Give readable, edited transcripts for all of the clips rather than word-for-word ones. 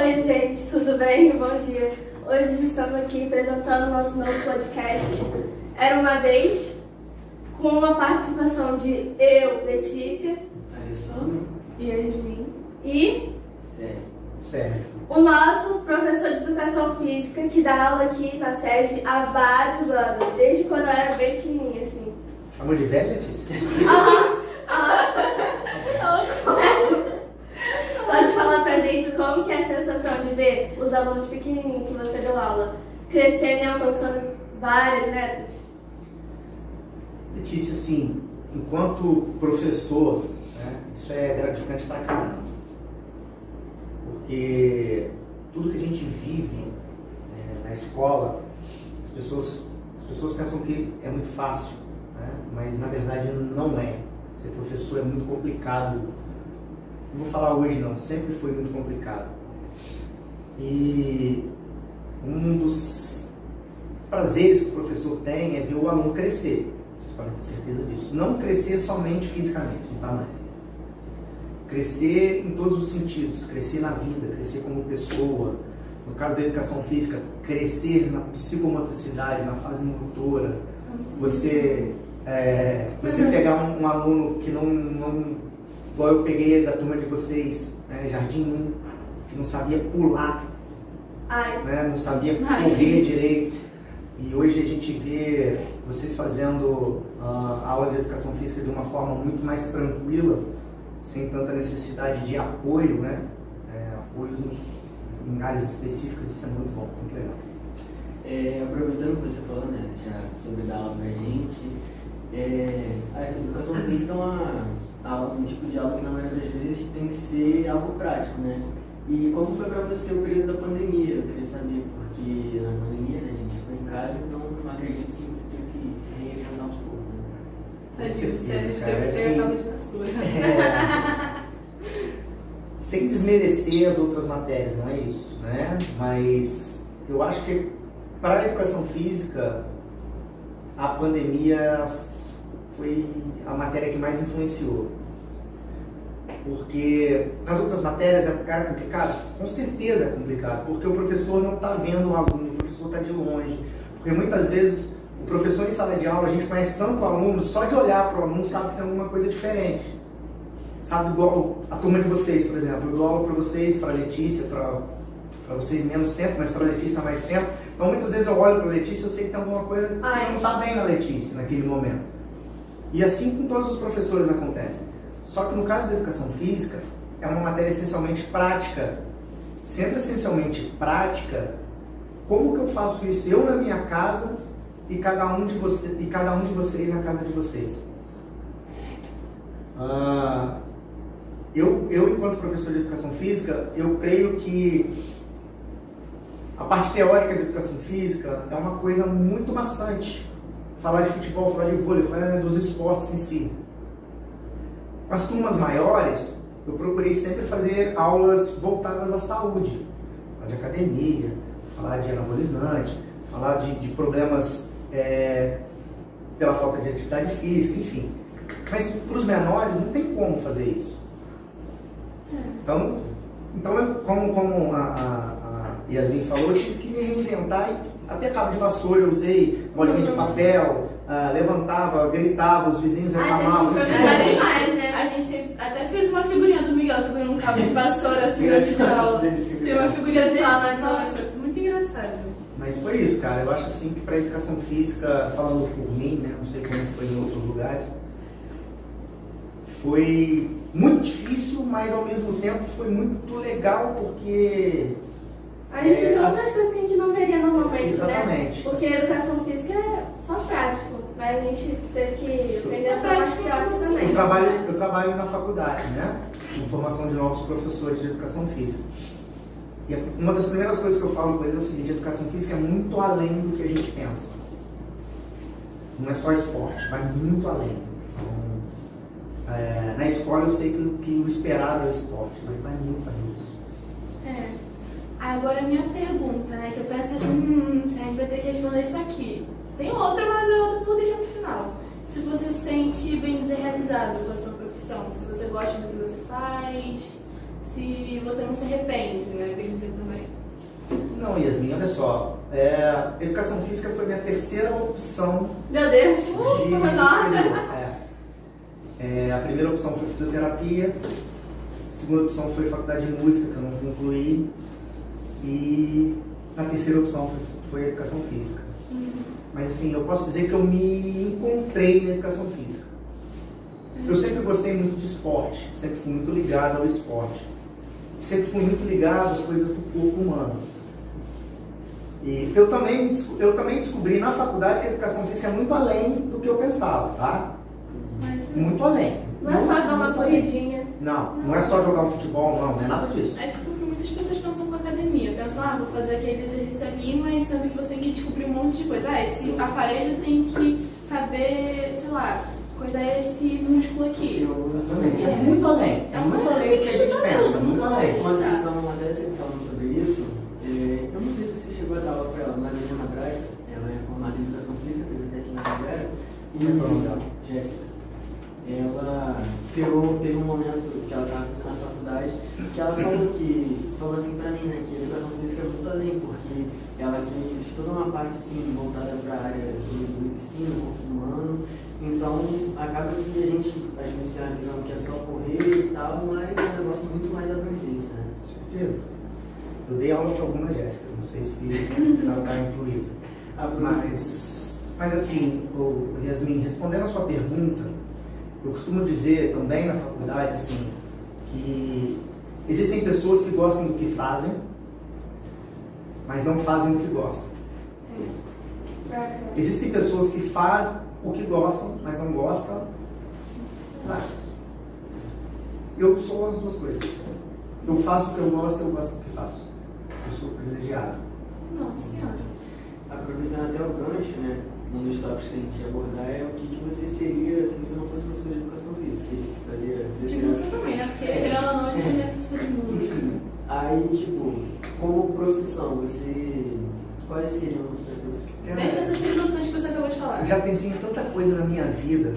Oi, gente, tudo bem? Bom dia. Hoje estamos aqui apresentando o nosso novo podcast, Era Uma Vez, com uma participação de eu, Letícia, Alessandro e Yasmin, e Sérgio. o nosso professor de Educação Física, que dá aula aqui na SESB há vários anos, desde quando eu era bem pequenininha, assim. Chamou de velha, Letícia? Certo? Pode falar pra gente como que é a sensação de ver os alunos pequenininhos que você deu aula crescendo e alcançando várias metas? Letícia, assim, enquanto professor, né, isso é gratificante pra caramba. Porque tudo que a gente vive na escola, as pessoas pensam que é muito fácil, né, mas na verdade não é. Ser professor é muito complicado. Não vou falar hoje não, sempre foi muito complicado. E um dos prazeres que o professor tem é ver o aluno crescer. Vocês podem ter certeza disso. Não crescer somente fisicamente, em tamanho. Crescer em todos os sentidos. Crescer na vida, crescer como pessoa. No caso da educação física, crescer na psicomotricidade, na fase motora. Você pegar um aluno que não igual eu peguei da turma de vocês, Jardim 1, que não sabia pular, não sabia correr direito. E hoje a gente vê vocês fazendo aula de educação física de uma forma muito mais tranquila, sem tanta necessidade de apoio, apoios em áreas específicas. Isso é muito bom, muito legal. Aproveitando o que você falou, já sobre dar aula pra gente, a educação física é um tipo de aula que na maioria das vezes tem que ser algo prático, né? E como foi para você o período da pandemia? Eu queria saber, porque na pandemia, a gente ficou em casa, então eu acredito que você teve que se reinventar um pouco, né? Sem desmerecer as outras matérias, não é isso, né? Mas eu acho que para a educação física, a pandemia foi a matéria que mais influenciou. Porque nas outras matérias era complicado? Com certeza é complicado, porque o professor não está vendo o aluno, o professor está de longe. Porque muitas vezes o professor em sala de aula, a gente conhece tanto o aluno, só de olhar para o aluno sabe que tem alguma coisa diferente. Sabe, igual a turma de vocês, por exemplo. Eu dou aula para vocês, para a Letícia, para vocês menos tempo, mas para a Letícia mais tempo. Então muitas vezes eu olho para a Letícia e eu sei que tem alguma coisa que não está bem na Letícia naquele momento. E assim com todos os professores acontece. Só que no caso da educação física, é uma matéria essencialmente prática. Sendo essencialmente prática, como que eu faço isso? Eu na minha casa e cada um de vocês na casa de vocês. Eu, enquanto professor de educação física, eu creio que a parte teórica da educação física é uma coisa muito maçante. Falar de futebol, falar de vôlei, falar dos esportes em si. Com as turmas maiores, eu procurei sempre fazer aulas voltadas à saúde. Falar de academia, falar de anabolizante, falar de problemas pela falta de atividade física, enfim. Mas para os menores não tem como fazer isso. Então como a Yasmin falou, eu tive que me reinventar e até cabo de vassoura eu usei, bolinha de papel, levantava, gritava, os vizinhos reclamavam. Demais, né? A gente até fez uma figurinha do Miguel segurando um cabo de vassoura assim na aula. Tem uma figurinha de lá na nossa, muito engraçado. Mas foi isso, cara. Eu acho assim que para a educação física, falando por mim, não sei como foi em outros lugares, foi muito difícil, mas ao mesmo tempo foi muito legal, porque a gente viu outras coisas que a gente não veria normalmente, exatamente, né? Porque a educação física é só prático, mas a gente teve que aprender a parte teórica também. Eu trabalho na faculdade, com formação de novos professores de educação física. E uma das primeiras coisas que eu falo com eles é o seguinte: a educação física é muito além do que a gente pensa. Não é só esporte, vai muito além. Então, na escola eu sei que o esperado é o esporte, mas vai muito além disso. Agora a minha pergunta, que eu penso assim, a gente vai ter que responder isso aqui. Tem outra, mas a outra eu vou deixar pro final. Se você se sente, bem dizer, realizado com a sua profissão, se você gosta do que você faz, se você não se arrepende, né? Bem dizer também. Não, Yasmin, olha só. Educação física foi minha terceira opção Meu Deus! de Nossa! A primeira opção foi fisioterapia, a segunda opção foi faculdade de música, que eu não concluí, e a terceira opção foi educação física. Mas assim, eu posso dizer que eu me encontrei na educação física. Eu sempre gostei muito de esporte, sempre fui muito ligado ao esporte. Sempre fui muito ligado às coisas do corpo humano. E eu também descobri na faculdade que a educação física é muito além do que eu pensava, tá? Muito além. Não é só dar uma corridinha. Não é só jogar um futebol, não é nada disso. É tipo que muitas pessoas pensam com academia. Pensam, vou fazer aquele exercício ali, mas sendo que você tem que descobrir um monte de coisa. Esse aparelho tem que saber, sei lá, coisa esse músculo aqui. Exatamente. É muito além. É muito além do que a gente pensa. Muito além. Quando eles estavam até sempre falando sobre isso, eu não sei se você chegou a dar aula para ela, mas a minha madrasta, ela é formada em educação física, fez até aqui na Ibera, e Jéssica, ela teve um momento que ela estava fazendo na faculdade, que ela falou assim para mim, né, que a educação física é muito além, porque ela fez toda uma parte assim voltada para a área do ensino, corpo humano. Então, acaba que a gente, às vezes, tem a visão que é só correr e tal, mas é um negócio muito mais abrangente, né? Com certeza. Eu dei aula para algumas Jéssicas, não sei se ela está incluída. Mas assim, Yasmin, respondendo a sua pergunta, eu costumo dizer também na faculdade, assim, que existem pessoas que gostam do que fazem, mas não fazem o que gostam. Existem pessoas que fazem o que gostam, mas não gostam. Eu sou as duas coisas. Eu faço o que eu gosto do que faço. Eu sou privilegiado. Nossa Senhora. Aproveitando até o gancho, né? Um dos tópicos que a gente ia abordar é o que você seria se você não fosse professor de educação física. Você disse que fazia De fisioterapia. música também, né? Porque querendo ou não, ele também é professor de música. Enfim, aí, tipo, como profissão, quais seriam as suas profissões? Essas três opções que você acabou de falar. Eu já pensei em tanta coisa na minha vida.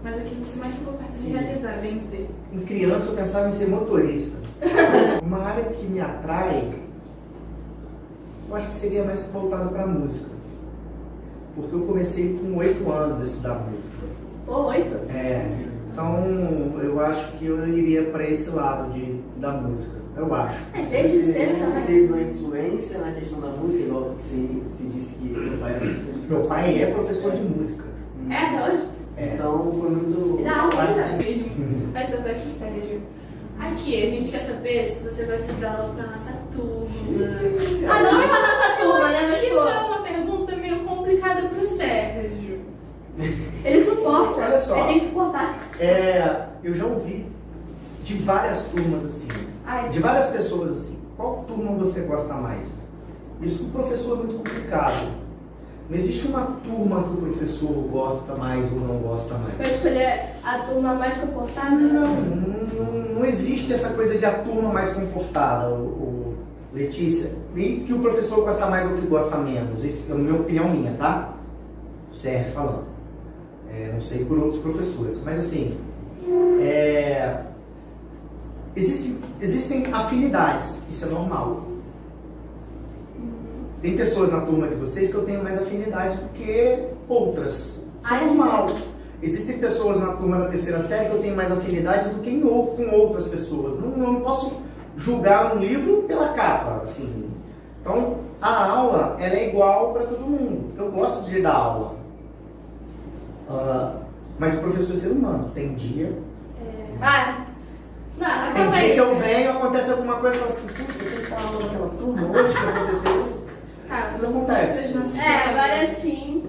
Mas o que você mais ficou perto de Sim. realizar, bem dizer. Em criança eu pensava em ser motorista. Uma área que me atrai, eu acho que seria mais voltada para a música. Porque eu comecei com 8 anos a estudar música. Pô, 8? Então eu acho que eu iria para esse lado da música. Eu acho. Desde Você cedo sempre também. teve uma influência na questão da música, igual que você disse que seu pai era professor de Meu pai é professor de música. É, até hoje? Então foi muito. E dá aula ainda? Mesmo. Mas eu peço Sérgio. Aqui, a gente quer saber se você gosta de dar aula pra nossa turma. Ah, não é pra nossa turma, né? Acho Mas que isso pô, é uma pergunta meio complicada pro Sérgio. ele suporta. Olha só. Ele tem que suportar. Eu já ouvi de várias turmas assim, Ai, de várias pessoas assim, qual turma você gosta mais? Isso pro professor é muito complicado. Não existe uma turma que o professor gosta mais ou não gosta mais. pra escolher a turma mais comportada? Não existe essa coisa de a turma mais comportada, Letícia. Nem que o professor gosta mais ou que gosta menos. Isso é a minha opinião minha, tá? O Sérgio falando. Não sei por outros professores. Mas assim, existem afinidades. Isso é normal. Tem pessoas na turma de vocês que eu tenho mais afinidade do que outras. Isso é normal. Existem pessoas na turma da terceira série que eu tenho mais afinidade do que com outras pessoas. Não posso julgar um livro pela capa, assim. Então, a aula, ela é igual para todo mundo. Eu gosto de dar aula. Mas o professor é ser humano. Tem dia... Não, Tem dia que eu venho, acontece alguma coisa e falo assim, putz, você tem que dar aula naquela turma hoje que aconteceu isso. Tá, Mas acontece. agora sim,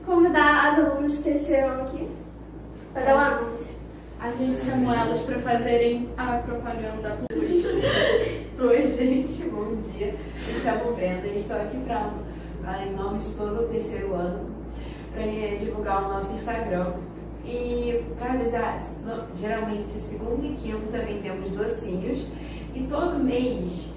convidar as alunas de terceiro ano aqui para dar um anúncio. A gente chamou elas pra fazerem a propaganda hoje. Oi, gente, bom dia. Me chamo Brenda e estou aqui em nome de todo o terceiro ano, para divulgar o nosso Instagram. E para avisar, geralmente segunda e quinta vendemos docinhos e todo mês,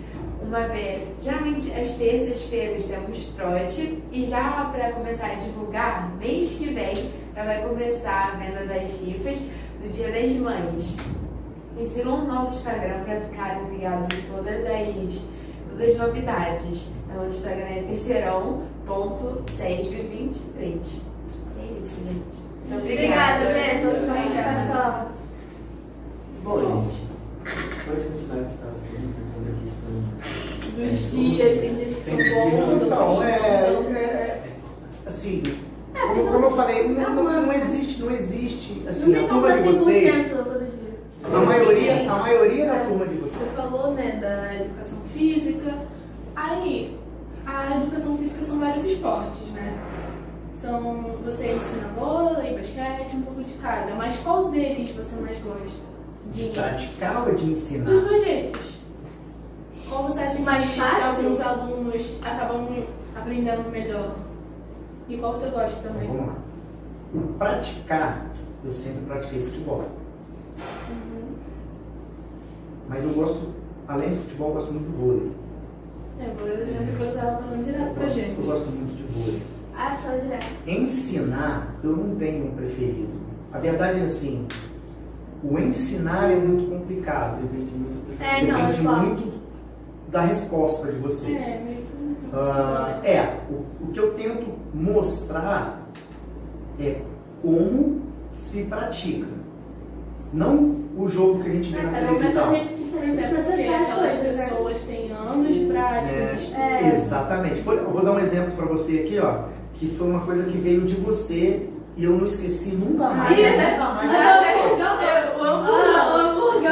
geralmente às terças-feiras temos trote e já para começar a divulgar, mês que vem já vai começar a venda das rifas do Dia das Mães. E sigam o nosso Instagram para ficarem ligados em todas as novidades. O nosso Instagram é terceirão.sesb23. É isso, gente. Então, Obrigada, Bê, pela sua Obrigada. participação. Bom, gente, pode continuar o que você estava falando sobre a questão Dos dias, tem dias que são bons, outros Então, que assim, como eu falei, não existe, assim, Não tem a como turma dar de vocês, 100% todo dia. a maioria da turma de vocês. Você falou, né, da educação física. Aí, a educação física são vários esportes, né? Você ensina vôlei, basquete, um pouco de cada. Mas qual deles você mais gosta de Praticar ou de ensinar? Dos dois jeitos. Qual você acha que Mais fácil? alguns alunos acabam aprendendo melhor? E qual você gosta Então, também? vamos lá. Praticar, eu sempre pratiquei futebol. Mas eu gosto, além do futebol, eu gosto muito do vôlei. Vou lembrar que você estava passando direto pra gente. Eu gosto muito de vôlei. Ah, fala direto. Ensinar, eu não tenho um preferido. A verdade é assim, o ensinar é muito complicado. depende muito do Depende esporte. muito da resposta de vocês. Meio que O que eu tento mostrar é como se pratica. Não o jogo que a gente vê na Cada um vai ter televisão. um jeito diferente de Porque processar as aquelas coisas, né? pessoas têm anos de prática, de estudo. Exatamente. Eu vou dar um exemplo para você aqui, ó, que foi uma coisa que veio de você e eu não esqueci nunca mais. Aí, Nunca mais. O hambúrguer.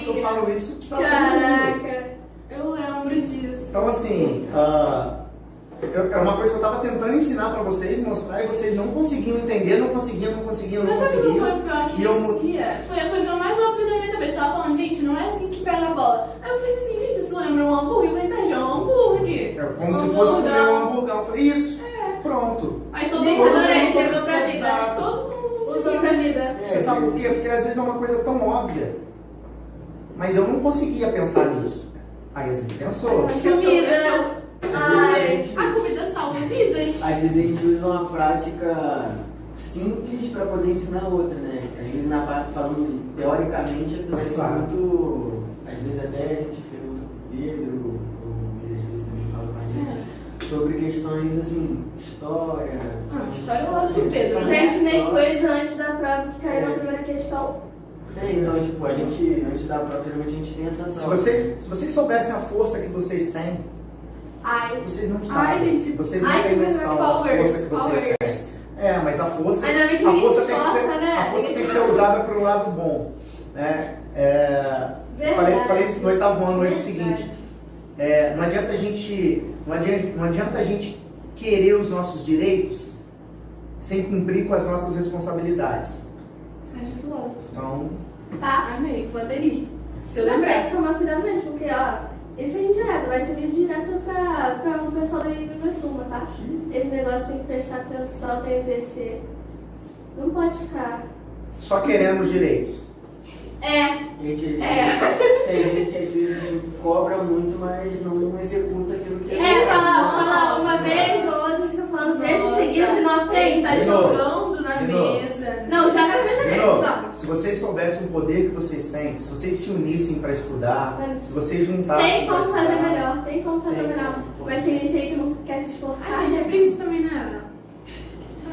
Eu falo isso pra todo mundo. Caraca. Eu lembro disso. Então, assim, é uma coisa que eu estava tentando ensinar para vocês, mostrar, e vocês não conseguiam entender, não conseguiam. Mas sabe o que foi o pior que E eu esse dia? Foi a coisa mais óbvia da minha cabeça. Eu tava falando, gente, não é assim que pega a bola. Aí eu fiz assim, gente, isso lembra um hambúrguer? Eu falei, Sérgio, é um hambúrguer. É como se fosse comer um hambúrguer. Eu falei, isso, pronto. Aí todo Gente, mundo adorei, pegou pegou pra vida. Exato. Todo mundo Usou pra vida. Você sabe por quê? Porque às vezes é uma coisa tão óbvia. Mas eu não conseguia pensar nisso. Aí a gente pensou. Comida. Ai. A comida salva vidas. Às vezes a gente usa uma prática simples para poder ensinar a outra, né? Às vezes falando teoricamente, vai ser Claro. muito. Às vezes até a gente pergunta pro Pedro, ou ele às vezes também fala com a gente, sobre questões assim, história. História eu gosto do Pedro. Eu já ensinei coisa antes da prova que caiu na primeira questão. Então, tipo, a gente, antes da prova, geralmente a gente tem essa Se vocês soubessem a força que vocês têm, Ai. vocês não sabem. Ai, gente. Vocês não Ai, têm que noção da força que vocês Powers. têm. Mas a força, Ainda bem que a ninguém força se tem que esforça, ser, né? a força tem que ser usada para o lado bom, né? Verdade. Falei isso no 8º ano hoje, é o seguinte. Não adianta a gente querer os nossos direitos sem cumprir com as nossas responsabilidades. Sérgio filósofo. Então, Tá? Amei, vou aderir. Se eu Tem lembrar. que tomar cuidado mesmo, porque, ó, isso é indireto, vai servir direto pra o pessoal da minha turma, tá? Esse negócio tem que prestar atenção, tem que exercer. Não pode ficar. só queremos direitos. Tem gente que às vezes a gente cobra muito, mas não executa aquilo que Falar uma vez ou outra, fica falando vezes seguidas e não aprende. Tá De novo. jogando na De novo. mesa. Não, joga na mesa De mesmo, novo, vamos. se vocês soubessem o poder que vocês têm, se vocês se unissem para estudar, se vocês juntassem Tem para como fazer estudar, melhor, tem como fazer Tem melhor. como. Mas tem gente aí que não quer se esforçar. A gente é príncipe também, né?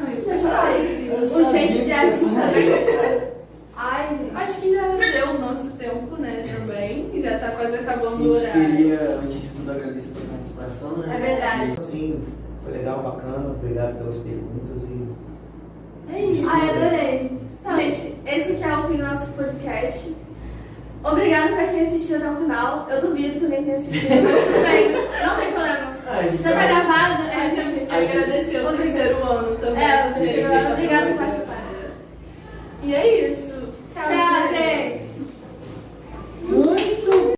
Ai, Deixa eu falar. Um jeito de agir também. Ai, gente. acho que já deu o nosso tempo, né, também. Já tá quase acabando o A gente horário. queria, antes de tudo, agradecer a sua participação, né? É verdade. Assim, foi legal, bacana, obrigado pelas perguntas e É isso. Ai, adorei. Então, gente, esse aqui é o fim do nosso podcast. Obrigada pra quem assistiu até o final. Eu duvido que alguém tenha assistido, mas tudo bem, não tem problema. A gente Já tá gravado? A gente quer agradecer o terceiro ano também. É, o porque